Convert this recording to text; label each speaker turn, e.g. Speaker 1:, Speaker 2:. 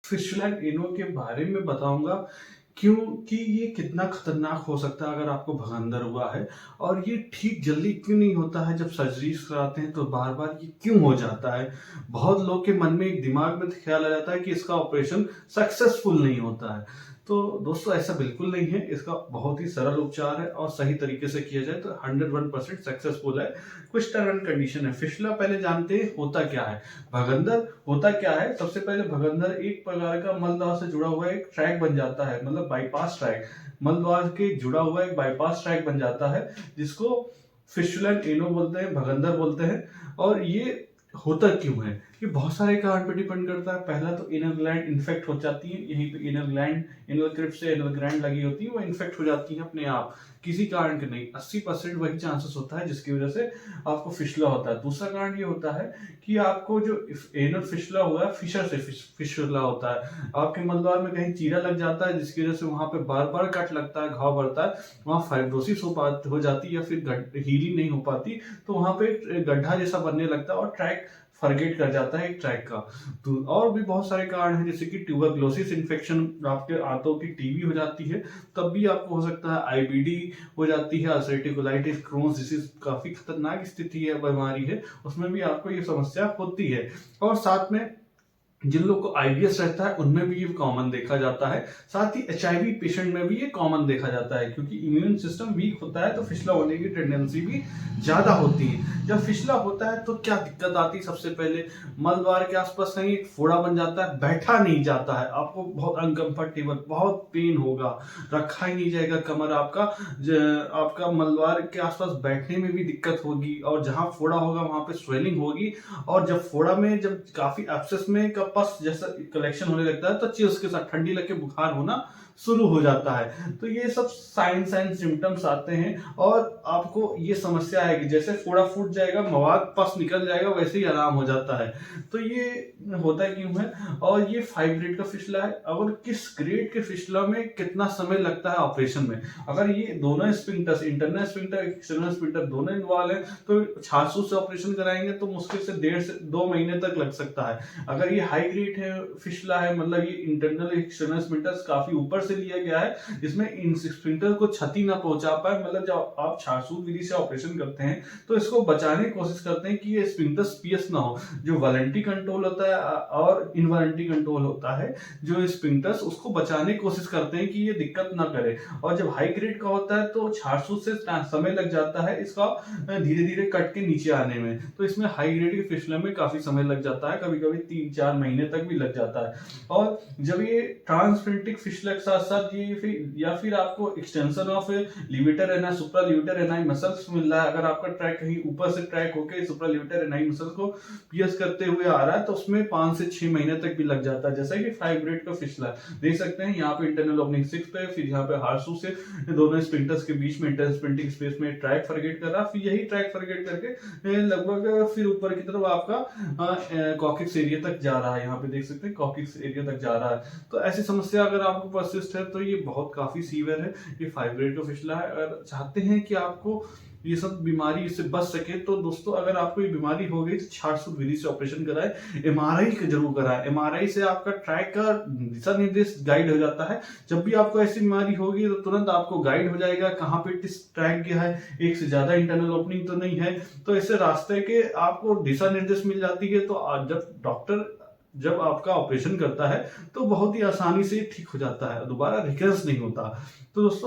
Speaker 1: फिशुला इनो के बारे में बताऊँगा क्योंकि ये कितना खतरनाक हो सकता है अगर आपको भगंदर हुआ है और ये ठीक जल्दी क्यों नहीं होता है। जब सर्जरीज कराते हैं तो बार बार ये क्यों हो जाता है। बहुत लोग के मन में एक दिमाग में ख्याल आ जाता है कि इसका ऑपरेशन सक्सेसफुल नहीं होता है। तो दोस्तों ऐसा बिल्कुल नहीं है। इसका बहुत ही सरल उपचार है और सही तरीके से किया जाए तो 101% सक्सेसफुल है। कुछ टर्म एंड कंडीशन है। फिशुला पहले जानते हैं होता क्या है। भगंदर होता क्या है। सबसे पहले भगंदर एक प्रकार का मलद्वार से जुड़ा हुआ एक ट्रैक बन जाता है, मतलब बाईपास ट्रैक। मलद्वार के जुड़ा हुआ एक बाईपास ट्रैक बन जाता है जिसको फिशुला एनो बोलते हैं, भगंदर बोलते हैं। और ये होता क्यों है, ये बहुत सारे कारण पर डिपेंड करता है। पहला तो इनर ग्लैंड इन्फेक्ट हो जाती है। यहीं पे इनर ग्लैंड, इनर क्रिप से इनर ग्लैंड लगी होती है, वो इन्फेक्ट हो जाती है अपने आप, किसी कारण के नहीं। 80% वही चांसेस होता है जिसकी वजह से आपको फिशुला होता है। दूसरा कारण ये होता है कि आपको जो एनल फिशुला हुआ है, फिशर से फिशुला होता है। आपके मलद्वार में कहीं चीरा लग जाता है जिसकी वजह से वहां पे बार बार कट लगता है, घाव बढ़ता है, वहां फाइब्रोसिस हो जाती है या फिर हीलिंग नहीं हो पाती, तो वहां पे गड्ढा जैसा बनने लगता है और ट्रैक फॉरगेट कर जाता है एक ट्रैक का। तो और भी बहुत सारे कारण हैं जैसे कि ट्यूबरक्लोसिस इन्फेक्शन, आपके आंतों की टीबी हो जाती है तब भी आपको हो सकता है। आईबीडी हो जाती है, अल्सरेटिव कोलाइटिस, क्रोन्स डिसीज, काफी खतरनाक स्थिति है, बीमारी है, उसमें भी आपको ये समस्या होती है। और साथ में जिन लोग को आईबीएस रहता है उनमें भी ये कॉमन देखा जाता है। साथ ही एचआईवी पेशेंट में भी ये कॉमन देखा जाता है, क्योंकि इम्यून सिस्टम वीक होता है तो फिशला होने की टेंडेंसी भी ज्यादा होती है। जब फिशला होता है तो क्या दिक्कत आती है, सबसे पहले मलद्वार के आसपास कहीं एक फोड़ा बन जाता है, बैठा नहीं जाता है, आपको बहुत अनकंफर्टेबल, बहुत पेन होगा, रखा ही नहीं जाएगा कमर आपका। आपका मलद्वार के आसपास बैठने में भी दिक्कत होगी, और जहां फोड़ा होगा वहां पे स्वेलिंग होगी। और जब फोड़ा में जब काफी एब्सेस में का पस जैसा कलेक्शन होने लगता है तो चिल्स के साथ ठंडी लग के बुखार होना शुरू हो जाता है। तो ये सब साइंस एंड सिम्टम्स आते हैं और आपको ये समस्या है कि जैसे फोड़ा फूट जाएगा, मवाद पस निकल जाएगा, वैसे ही आराम हो जाता है। तो ये होता क्यों है। और ये 5 ग्रेड का फिशला है। अगर किस ग्रेड के फिशला में कितना समय लगता है ऑपरेशन में, अगर ये दोनों sphincters, internal sphincter, external sphincter दोनों इन्वॉल्व है तो छाछू से ऑपरेशन कराएंगे तो मुश्किल से 1.5 से 2 महीने तक लग सकता है। अगर ये हाई ग्रेड है फिशला है, मतलब ये इंटरनल एक्सटर्नल स्फिंक्टर्स काफी ऊपर से लिया गया है जिसमें इन स्फिंक्टर को क्षति ना पहुंचा पाए, मतलब जब आप छाछूत विधि से ऑपरेशन करते हैं तो इसको बचाने की कोशिश करते हैं कि ये स्फिंक्टर्स पियस ना हो। जो वॉलंटरी कंट्रोल होता है और इनवॉलंटरी कंट्रोल होता है, जो स्फिंक्टर्स उसको बचाने की कोशिश करते हैं कि ये दिक्कत ना करे। और जब हाई ग्रेड का होता है तो छाछूत से समय लग जाता है इसका धीरे धीरे कट के नीचे आने में। तो इसमें हाई ग्रेड के फिशला में काफी समय लग जाता है, कभी कभी 3-4 महीने तक भी लग जाता है। और जब ये ट्रांसफेंटिक फिशला के साथ साथ ये फिर आपको extension of levator ani, supra levator ani muscles मिल रहा है, अगर आपका ट्रैक कहीं ऊपर से ट्रैक होकर सुप्रा लिवेटर एनाई मसल्स को पियर्स करते हुए आ रहा है तो उसमें 5 से 6 महीने तक भी लग जाता है, जैसा कि 5 ग्रेड का फिशला देख सकते हैं। यहाँ पे इंटरनल ओपनिंग 6 पे, फिर यहाँ पे हार्सू से दोनों स्फिंक्टर्स के बीच में इंटरनल स्फिंक्टिंग स्पेस में ट्रैक फॉरगेट कर रहा, फिर यही ट्रैक फॉरगेट करके लगभग फिर ऊपर की तरफ आपका कॉकिक्स एरिया तक जा रहा है। यहाँ पे देख सकते हैं कॉकिक्स एरिया तक जा रहा है। तो ऐसी समस्या अगर आपको परसिस्ट है तो ये बहुत काफी सीवियर है। ये 5 ग्रेड का फिशला है। अगर चाहते हैं कि आपको ये सब बीमारी से बच सके तो दोस्तों अगर आपको ये बीमारी हो गई तो छाछूत विधि से ऑपरेशन कराए, एमआरआई जरूर कराए। एमआरआई से आपका ट्रैक का दिशा निर्देश गाइड हो जाता है। जब भी आपको ऐसी बीमारी होगी तो तुरंत आपको गाइड हो जाएगा कहाँ पे किस ट्रैक गया है, एक से ज्यादा इंटरनल ओपनिंग तो नहीं है। तो ऐसे रास्ते के आपको दिशा निर्देश मिल जाती है। तो जब डॉक्टर जब आपका ऑपरेशन करता है तो बहुत ही आसानी से ठीक हो जाता है, दोबारा रिकरेंस नहीं होता। तो दोस्तों